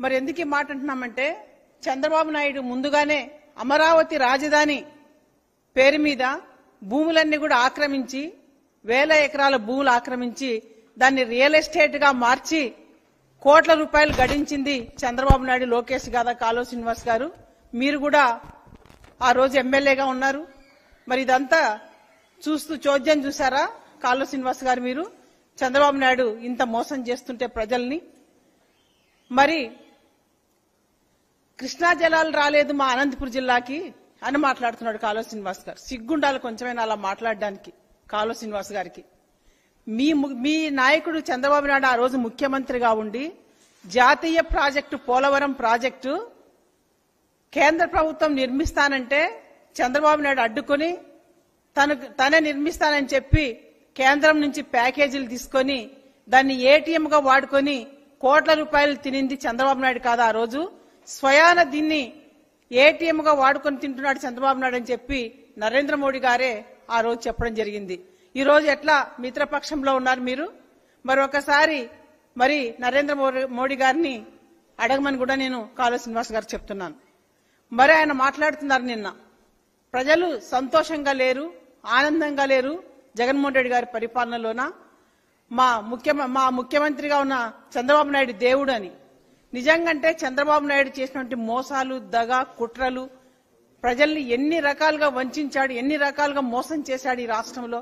మరి ఎందుకు ఈ మాట అంటున్నామంటే చంద్రబాబు నాయుడు ముందుగానే అమరావతి రాజధాని పేరు మీద భూములన్నీ కూడా ఆక్రమించి వేల ఎకరాల భూములు ఆక్రమించి దాన్ని రియల్ ఎస్టేట్ గా మార్చి కోట్ల రూపాయలు గడించింది చంద్రబాబు నాయుడు, లోకేష్ గాదా, కాలువ శ్రీనివాస్ గారు. మీరు కూడా ఆ రోజు ఎమ్మెల్యేగా ఉన్నారు. మరి ఇదంతా చూస్తూ చోద్యం చూసారా కాలువ శ్రీనివాస్ గారు? మీరు చంద్రబాబు నాయుడు ఇంత మోసం చేస్తుంటే ప్రజల్ని, మరి కృష్ణా జలాలు రాలేదు మా అనంతపురం జిల్లాకి అని మాట్లాడుతున్నాడు కాలువ శ్రీనివాస్ గారు. సిగ్గుండాలి కొంచెమైనా అలా మాట్లాడడానికి కాలువ శ్రీనివాస్ గారికి. మీ నాయకుడు చంద్రబాబు నాయుడు ఆ రోజు ముఖ్యమంత్రిగా ఉండి జాతీయ ప్రాజెక్టు పోలవరం ప్రాజెక్టు కేంద్ర ప్రభుత్వం నిర్మిస్తానంటే చంద్రబాబు నాయుడు అడ్డుకొని తనే నిర్మిస్తానని చెప్పి కేంద్రం నుంచి ప్యాకేజీలు తీసుకొని దాన్ని ఏటీఎం గా వాడుకొని కోట్ల రూపాయలు తినింది చంద్రబాబు నాయుడు కాదా ఆ రోజు? స్వయాన దీన్ని ఏటీఎం గా వాడుకొని తింటున్నాడు చంద్రబాబు నాయుడు అని చెప్పి నరేంద్ర మోడీ గారే ఆ రోజు చెప్పడం జరిగింది. ఈ రోజు ఎట్లా మిత్రపక్షంలో ఉన్నారు మీరు? మరి ఒకసారి మరి నరేంద్ర మోడీ గారిని అడగమని కూడా నేను కాలువ శ్రీనివాస్ గారు చెప్తున్నాను. మరి ఆయన మాట్లాడుతున్నారు, నిన్న ప్రజలు సంతోషంగా లేరు, ఆనందంగా లేరు జగన్మోహన్ రెడ్డి గారి పరిపాలనలోన, మా ముఖ్యమంత్రిగా ఉన్న చంద్రబాబు నాయుడు దేవుడు అని. నిజంగంటే చంద్రబాబు నాయుడు చేసినటువంటి మోసాలు, దగా, కుట్రలు, ప్రజల్ని ఎన్ని రకాలుగా వంచాడు, ఎన్ని రకాలుగా మోసం చేశాడు. ఈ రాష్ట్రంలో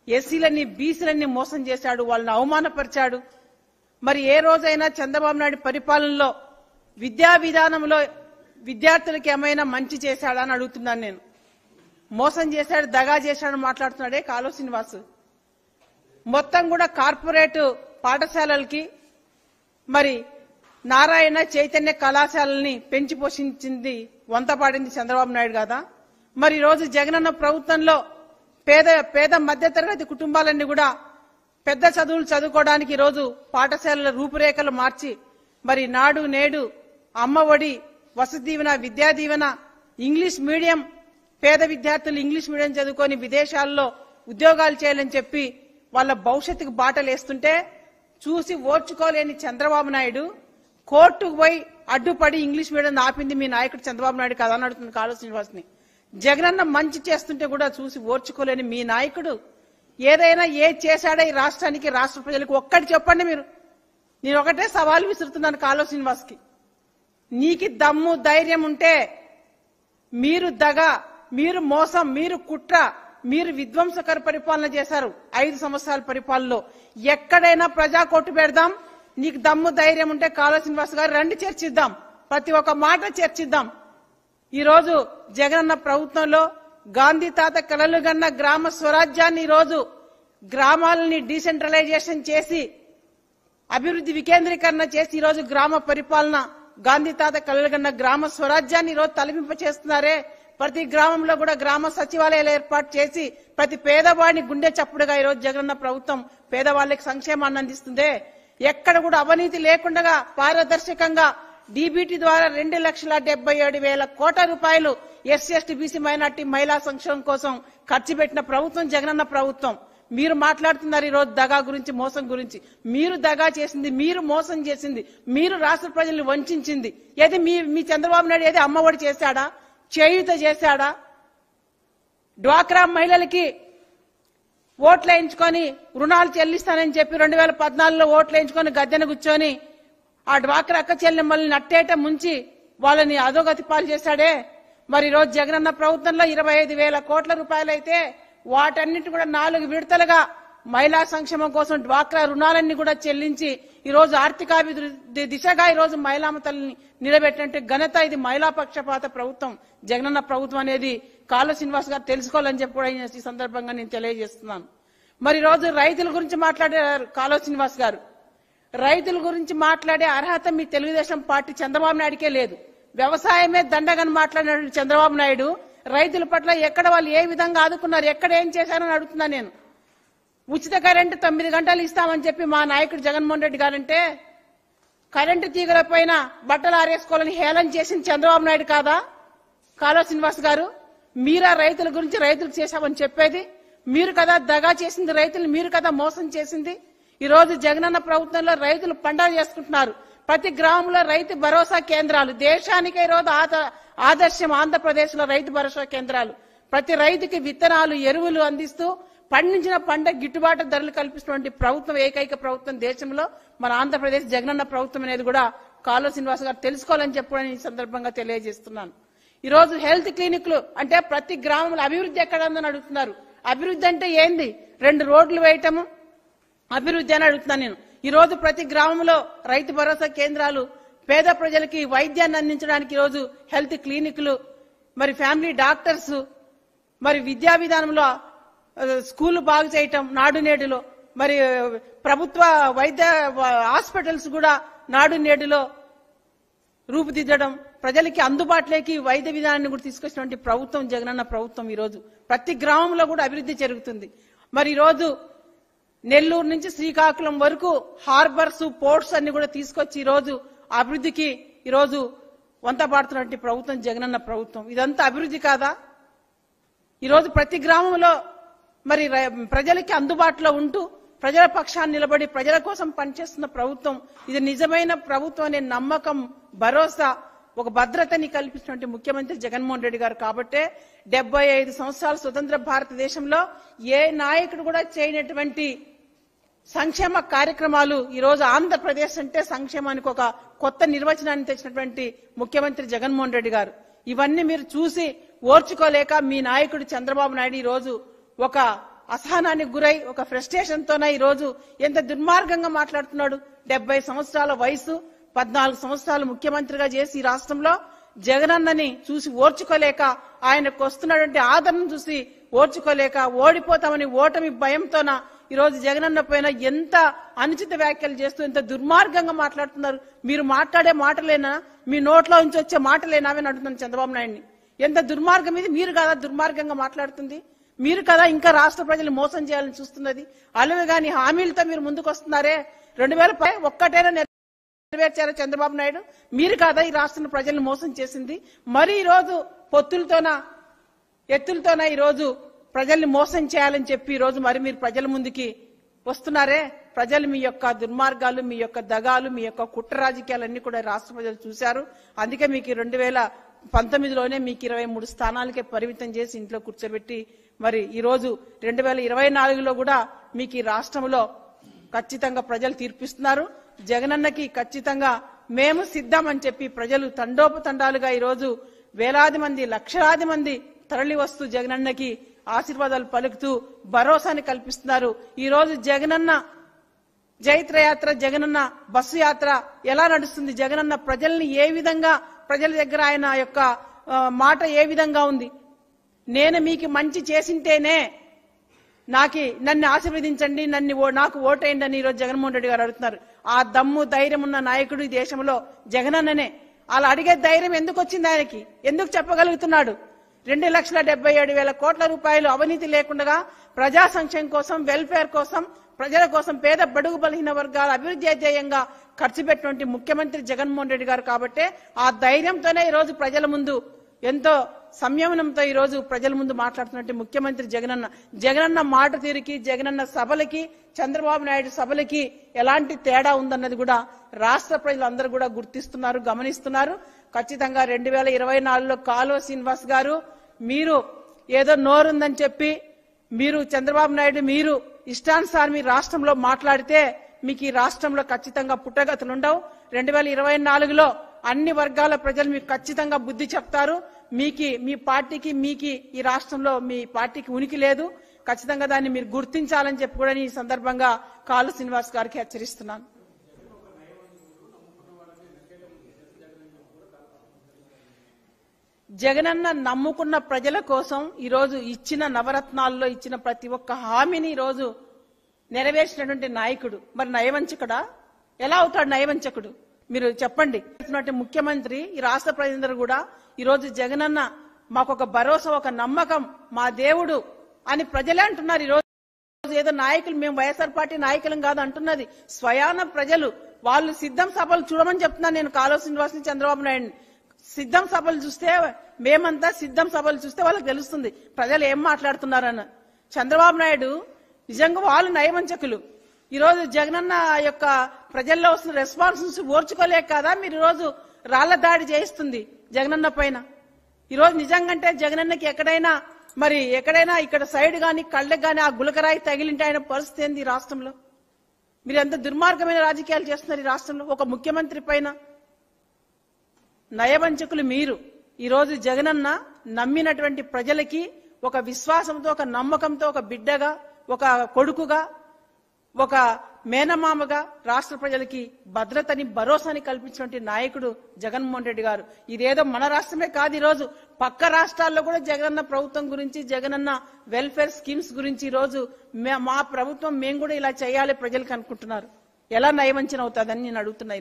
ఎస్సీలన్నీ బీసీలన్నీ మోసం చేశాడు, వాళ్ళని అవమానపరిచాడు. మరి ఏ రోజైనా చంద్రబాబు నాయుడు పరిపాలనలో విద్యా విధానంలో విద్యార్థులకు ఏమైనా మంచి చేశాడా అని అడుగుతున్నాను నేను. మోసం చేశాడు, దగా చేశాడు మాట్లాడుతున్నాడే కాలువ శ్రీనివాస్. మొత్తం కూడా కార్పొరేట్ పాఠశాలలకి మరి నారాయణ చైతన్య కళాశాలని పెంచి పోషించింది, వంతపాడింది చంద్రబాబు నాయుడు కదా. మరి రోజు జగనన్న ప్రభుత్వంలో పేద మధ్యతరగతి కుటుంబాలన్నీ కూడా పెద్ద చదువులు చదువుకోవడానికి ఈరోజు పాఠశాలల రూపురేఖలు మార్చి మరి నాడు నేడు, అమ్మ ఒడి, వసతి దీవెన, విద్యా దీవెన, ఇంగ్లీష్ మీడియం, పేద విద్యార్థులు ఇంగ్లీష్ మీడియం చదువుకొని విదేశాల్లో ఉద్యోగాలు చేయాలని చెప్పి వాళ్ళ భవిష్యత్తుకు బాటలు వేస్తుంటే చూసి ఓర్చుకోలేని చంద్రబాబు నాయుడు కోర్టుకు పోయి అడ్డుపడి ఇంగ్లీష్ మీడియం ఆపింది మీ నాయకుడు చంద్రబాబు నాయుడు కదా అని అడుగుతుంది కాలువ శ్రీనివాస్ ని. జగనన్న మంచి చేస్తుంటే కూడా చూసి ఓర్చుకోలేని మీ నాయకుడు ఏదైనా చేశాడా ఈ రాష్ట్రానికి, రాష్ట్ర ప్రజలకు ఒక్కటి చెప్పండి మీరు. నేను ఒకటే సవాల్ విసురుతున్నాను కాలువ శ్రీనివాస్ కి. నీకు దమ్ము ధైర్యం ఉంటే మీరు దగ, మీరు మోసం, మీరు కుట్ర, మీరు విధ్వంసకర పరిపాలన చేశారు 5 సంవత్సరాల పరిపాలనలో. ఎక్కడైనా ప్రజా కోర్టు పెడదాం. నీకు దమ్ము ధైర్యం ఉంటే కాలువ శ్రీనివాస్ గారు రండి, చర్చిద్దాం, ప్రతి ఒక్క మాట చర్చిద్దాం. ఈ రోజు జగనన్న ప్రభుత్వంలో గాంధీ తాత కలలు గన్న గ్రామ స్వరాజ్యాన్ని ఈరోజు గ్రామాలని డీసెంట్రలైజేషన్ చేసి అభివృద్ధి వికేంద్రీకరణ చేసి ఈరోజు గ్రామ పరిపాలన, గాంధీ తాత కలలు గన్న గ్రామ స్వరాజ్యాన్ని ఈరోజు తలపింప చేస్తున్నారే. ప్రతి గ్రామంలో కూడా గ్రామ సచివాలయాలు ఏర్పాటు చేసి ప్రతి పేదవాడిని గుండె చప్పుడుగా ఈరోజు జగనన్న ప్రభుత్వం పేదవాళ్ళకి సంక్షేమాన్ని అందిస్తుందే. ఎక్కడ కూడా అవినీతి లేకుండా పారదర్శకంగా డీబీటీ ద్వారా 2,77,000 కోట్ల రూపాయలు ఎస్సీ ఎస్టీ బీసీ మైనార్టీ మహిళా సంక్షేమం కోసం ఖర్చు పెట్టిన ప్రభుత్వం జగనన్న ప్రభుత్వం. మీరు మాట్లాడుతున్నారు ఈరోజు దగా గురించి, మోసం గురించి. మీరు దగా చేసింది, మీరు మోసం చేసింది, మీరు రాష్ట్ర ప్రజల్ని వంచింది ఏది? మీ చంద్రబాబు నాయుడు ఏది అమ్మఒడి చేశాడా, చేయూత చేశాడా? డ్వాక్రా మహిళలకి ఓట్లు వేయించుకొని రుణాలు చెల్లిస్తానని చెప్పి 2014లో ఓట్లు వేయించుకొని గద్దెన కూర్చొని ఆ డ్వాక్రా అక్క చెల్లెమ్మల్ని నట్టేట ముంచి వాళ్ళని అధోగతి పాలు చేశాడే. మరి రోజు జగనన్న ప్రభుత్వంలో 25,000 కోట్ల రూపాయలైతే వాటన్నిటి కూడా 4 విడతలుగా మహిళా సంక్షేమం కోసం డ్వాక్రా రుణాలన్నీ కూడా చెల్లించి ఈరోజు ఆర్థికాభివృద్ధి దిశగా ఈరోజు మహిళామతల్ని నిలబెట్టినట్టు ఘనత ఇది మహిళా పక్షపాత ప్రభుత్వం జగనన్న ప్రభుత్వం అనేది కాలువ శ్రీనివాస్ గారు తెలుసుకోవాలని చెప్పి కూడా ఈ సందర్భంగా నేను తెలియజేస్తున్నాను. మరి రోజు రైతుల గురించి మాట్లాడారు కాలువ శ్రీనివాస్ గారు. రైతుల గురించి మాట్లాడే అర్హత మీ తెలుగుదేశం పార్టీ చంద్రబాబు నాయుడికే లేదు. వ్యవసాయమే దండగని మాట్లాడిన చంద్రబాబు నాయుడు రైతుల పట్ల ఎక్కడ వాళ్ళు ఏ విధంగా ఆదుకున్నారు, ఎక్కడ ఏం చేశారని అడుగుతున్నా నేను. ఉచిత కరెంటు 9 గంటలు ఇస్తామని చెప్పి మా నాయకుడు జగన్మోహన్ రెడ్డి గారంటే కరెంటు తీగల పైన బట్టలు ఆరేసుకోవాలని హేళన చేసింది చంద్రబాబు నాయుడు కాదా కాలువ శ్రీనివాస్ గారు? మీరా రైతుల గురించి రైతులకు చేశామని చెప్పేది? మీరు కదా దగా చేసింది రైతులు, మీరు కదా మోసం చేసింది. ఈ రోజు జగనన్న ప్రభుత్వంలో రైతులు పండగ చేసుకుంటున్నారు. ప్రతి గ్రామంలో రైతు భరోసా కేంద్రాలు, దేశానికే ఈరోజు ఆదర్శం ఆంధ్రప్రదేశ్ లో రైతు భరోసా కేంద్రాలు. ప్రతి రైతుకి విత్తనాలు, ఎరువులు అందిస్తూ పండించిన పంట గిట్టుబాటు ధరలు కల్పిస్తున్నటువంటి ప్రభుత్వం, ఏకైక ప్రభుత్వం దేశంలో మన ఆంధ్రప్రదేశ్ జగనన్న ప్రభుత్వం అనేది కూడా కాలువ శ్రీనివాస్ గారు తెలుసుకోవాలని చెప్పి ఈ సందర్భంగా తెలియజేస్తున్నాను. ఈ రోజు హెల్త్ క్లినిక్లు అంటే ప్రతి గ్రామంలో అభివృద్ధి ఎక్కడ ఉందని అడుగుతున్నారు. అభివృద్ధి అంటే ఏంది? 2 రోడ్లు వేయటము అభివృద్ధి అని అడుగుతున్నాను నేను. ఈ రోజు ప్రతి గ్రామంలో రైతు భరోసా కేంద్రాలు, పేద ప్రజలకి వైద్యాన్ని అందించడానికి ఈరోజు హెల్త్ క్లినిక్లు, మరి ఫ్యామిలీ డాక్టర్స్, మరి విద్యా విధానంలో స్కూల్ బాగు చేయటం నాడు నేడులో, మరి ప్రభుత్వ వైద్య హాస్పిటల్స్ కూడా నాడు నేడులో రూపుదిద్దడం, ప్రజలకి అందుబాటులోకి వైద్య విధానాన్ని కూడా తీసుకొచ్చినటువంటి ప్రభుత్వం జగనన్న ప్రభుత్వం. ఈ రోజు ప్రతి గ్రామంలో కూడా అభివృద్ధి జరుగుతుంది. మరి ఈ రోజు నెల్లూరు నుంచి శ్రీకాకుళం వరకు హార్బర్స్, పోర్ట్స్ అన్ని కూడా తీసుకొచ్చి ఈ రోజు అభివృద్ధికి ఈ రోజు వంత పాడుతున్నటువంటి ప్రభుత్వం జగనన్న ప్రభుత్వం. ఇదంతా అభివృద్ధి కాదా? ఈ రోజు ప్రతి గ్రామంలో మరి ప్రజలకి అందుబాటులో ఉంటూ ప్రజల పక్షాన్ని నిలబడి ప్రజల కోసం పనిచేస్తున్న ప్రభుత్వం ఇది. నిజమైన ప్రభుత్వం అనే నమ్మకం, భరోసా, ఒక భద్రతని కల్పించినటువంటి ముఖ్యమంత్రి జగన్మోహన్ రెడ్డి గారు. కాబట్టే 75 సంవత్సరాల స్వతంత్ర భారతదేశంలో ఏ నాయకుడు కూడా చేయనటువంటి సంక్షేమ కార్యక్రమాలు ఈ రోజు ఆంధ్రప్రదేశ్ అంటే సంక్షేమానికి ఒక కొత్త నిర్వచనాన్ని తెచ్చినటువంటి ముఖ్యమంత్రి జగన్మోహన్ రెడ్డి గారు. ఇవన్నీ మీరు చూసి ఓర్చుకోలేక మీ నాయకుడు చంద్రబాబు నాయుడు ఈ రోజు ఒక అసహనానికి గురై, ఒక ఫ్రస్ట్రేషన్ తోనే ఈ రోజు ఎంత దుర్మార్గంగా మాట్లాడుతున్నాడు. 70 సంవత్సరాల వయసు, 14 సంవత్సరాలు ముఖ్యమంత్రిగా చేసి ఈ రాష్ట్రంలో జగనన్నని చూసి ఓర్చుకోలేక, ఆయనకు వస్తున్నటువంటి ఆదరణ చూసి ఓర్చుకోలేక, ఓడిపోతామని ఓటమి భయంతోన ఈ రోజు జగనన్న పైన ఎంత అనుచిత వ్యాఖ్యలు చేస్తూ ఎంత దుర్మార్గంగా మాట్లాడుతున్నారు. మీరు మాట్లాడే మాటలేనా, మీ నోట్లో నుంచి వచ్చే మాటలేనా అని అడుగుతున్నాను చంద్రబాబు నాయుడిని. ఎంత దుర్మార్గం ఇది? మీరు కదా దుర్మార్గంగా మాట్లాడుతుంది, మీరు కదా ఇంకా రాష్ట్ర ప్రజలు మోసం చేయాలని చూస్తున్నది. అలవి గాని హామీలతో మీరు ముందుకు వస్తున్నారే, 2000 ఒక్కటైనా నెరవేర్చారా చంద్రబాబు నాయుడు? మీరు కాదా ఈ రాష్ట్ర ప్రజలను మోసం చేసింది? మరి ఈ రోజు పొత్తులతోనా ఎత్తులతోనా ఈ రోజు ప్రజల్ని మోసం చేయాలని చెప్పి ఈ రోజు మరి మీరు ప్రజల ముందుకి వస్తున్నారే. ప్రజలు మీ యొక్క దుర్మార్గాలు, మీ యొక్క దగాలు, మీ యొక్క కుట్ర రాజకీయాలన్నీ కూడా రాష్ట్ర ప్రజలు చూశారు. అందుకే మీకు 2019లోనే మీకు 23 స్థానాలకే పరిమితం చేసి ఇంట్లో కూర్చోబెట్టి మరి ఈ రోజు 2024లో కూడా మీకు ఈ రాష్ట్రంలో ఖచ్చితంగా ప్రజలు తీర్పిస్తున్నారు. జగనన్నకి ఖచ్చితంగా మేము సిద్ధం అని చెప్పి ప్రజలు తండోపతండాలుగా ఈ రోజు వేలాది మంది, లక్షలాది మంది తరలి వస్తూ జగనన్నకి ఆశీర్వాదాలు పలుకుతూ భరోసాని కల్పిస్తున్నారు. ఈ రోజు జగనన్న జైత్రయాత్ర, జగనన్న బస్సు యాత్ర ఎలా నడుస్తుంది? జగనన్న ప్రజల్ని ఏ విధంగా, ప్రజల దగ్గర ఆయన యొక్క మాట ఏ విధంగా ఉంది? నేను మీకు మంచి చేసింటేనే నన్ను ఆశీర్వదించండి, నాకు ఓటేయండి అని ఈరోజు జగన్మోహన్ రెడ్డి గారు అడుగుతున్నారు. ఆ దమ్ము, ధైర్యం ఉన్న నాయకుడు ఈ దేశంలో జగనన్ననే. అలా అడిగే ధైర్యం ఎందుకు వచ్చింది ఆయనకి? ఎందుకు చెప్పగలుగుతున్నాడు? 2,77,000 కోట్ల రూపాయలు అవినీతి లేకుండా ప్రజా సంక్షేమం కోసం, వెల్ఫేర్ కోసం, ప్రజల కోసం, పేద బడుగు బలహీన వర్గాల అభివృద్ధి ధ్యేయంగా ఖర్చు పెట్టినటువంటి ముఖ్యమంత్రి జగన్మోహన్ రెడ్డి గారు. కాబట్టే ఆ ధైర్యంతోనే ఈ రోజు ప్రజల ముందు ఎంతో సంయమనంతో ఈ రోజు ప్రజల ముందు మాట్లాడుతున్నట్టు ముఖ్యమంత్రి జగనన్న మాట తీరుకి, జగనన్న సభలకి, చంద్రబాబు నాయుడు సభలకి ఎలాంటి తేడా ఉందన్నది కూడా రాష్ట్ర ప్రజలందరూ కూడా గుర్తిస్తున్నారు, గమనిస్తున్నారు. ఖచ్చితంగా 2024లో కాలువ శ్రీనివాస్ గారు మీరు ఏదో నోరుందని చెప్పి మీరు చంద్రబాబు నాయుడు మీరు ఇష్టానుసారం మీ రాష్ట్రంలో మాట్లాడితే మీకు ఈ రాష్ట్రంలో ఖచ్చితంగా పుట్టగతులుండవు. 2024లో అన్ని వర్గాల ప్రజలు మీకు ఖచ్చితంగా బుద్ధి చెప్తారు. మీ పార్టీకి ఈ రాష్ట్రంలో మీ పార్టీకి ఉనికి లేదు. ఖచ్చితంగా దాన్ని మీరు గుర్తించాలని చెప్పి కూడా ఈ సందర్భంగా కాలువ శ్రీనివాస్ గారికి హెచ్చరిస్తున్నాను. జగనన్న నమ్ముకున్న ప్రజల కోసం ఈరోజు ఇచ్చిన నవరత్నాల్లో ఇచ్చిన ప్రతి ఒక్క హామీని ఈరోజు నెరవేర్చినటువంటి నాయకుడు. మరి నయవంచకుడా? ఎలా అవుతాడు నయవంచకుడు? మీరు చెప్పండి. ముఖ్యమంత్రి ఈ రాష్ట్ర ప్రజలందరూ కూడా ఈరోజు జగనన్న మాకొక భరోసా, ఒక నమ్మకం, మా దేవుడు అని ప్రజలే అంటున్నారు. ఈరోజు ఏదో నాయకులు, మేము వైఎస్ఆర్ పార్టీ నాయకులం కాదు అంటున్నది స్వయాన ప్రజలు. వాళ్ళు సిద్ధం సభలు చూడమని చెప్తున్నాను నేను కాలువ శ్రీనివాస్ని, చంద్రబాబు నాయుడిని. సిద్ధం సభలు చూస్తే, మేమంతా సిద్ధం సభలు చూస్తే వాళ్ళకి తెలుస్తుంది ప్రజలు ఏం మాట్లాడుతున్నారన్న. చంద్రబాబు నాయుడు నిజంగా వాళ్ళు నయవంచకులు. ఈరోజు జగనన్న యొక్క ప్రజల్లో వస్తున్న రెస్పాన్స్ ఓర్చుకోలేక కదా మీరు ఈరోజు రాళ్ల దాడి చేయిస్తుంది జగనన్న పైన. ఈరోజు నిజంగంటే జగనన్నకి ఎక్కడైనా ఇక్కడ సైడ్ గాని కళ్ళకి గాని ఆ గులకరాయి తగిలింటే ఆయన పరిస్థితి ఏంది ఈ రాష్ట్రంలో? మీరు ఎంత దుర్మార్గమైన రాజకీయాలు చేస్తున్నారు ఈ రాష్ట్రంలో ఒక ముఖ్యమంత్రి పైన. నయవంచకులు మీరు. ఈరోజు జగనన్న నమ్మినటువంటి ప్రజలకి ఒక విశ్వాసంతో, ఒక నమ్మకంతో, ఒక బిడ్డగా, ఒక కొడుకుగా, ఒక మేనమామగా రాష్ట్ర ప్రజలకి భద్రతని, భరోసాని కల్పించినటువంటి నాయకుడు జగన్మోహన్ రెడ్డి గారు. ఇదేదో మన రాష్ట్రమే కాదు, ఈరోజు పక్క రాష్ట్రాల్లో కూడా జగనన్న ప్రభుత్వం గురించి, జగనన్న వెల్ఫేర్ స్కీమ్స్ గురించి ఈరోజు మా ప్రభుత్వం మేము కూడా ఇలా చేయాలి ప్రజలకు అనుకుంటున్నారు. ఎలా నయవంచన అవుతుందని నేను అడుగుతున్నా.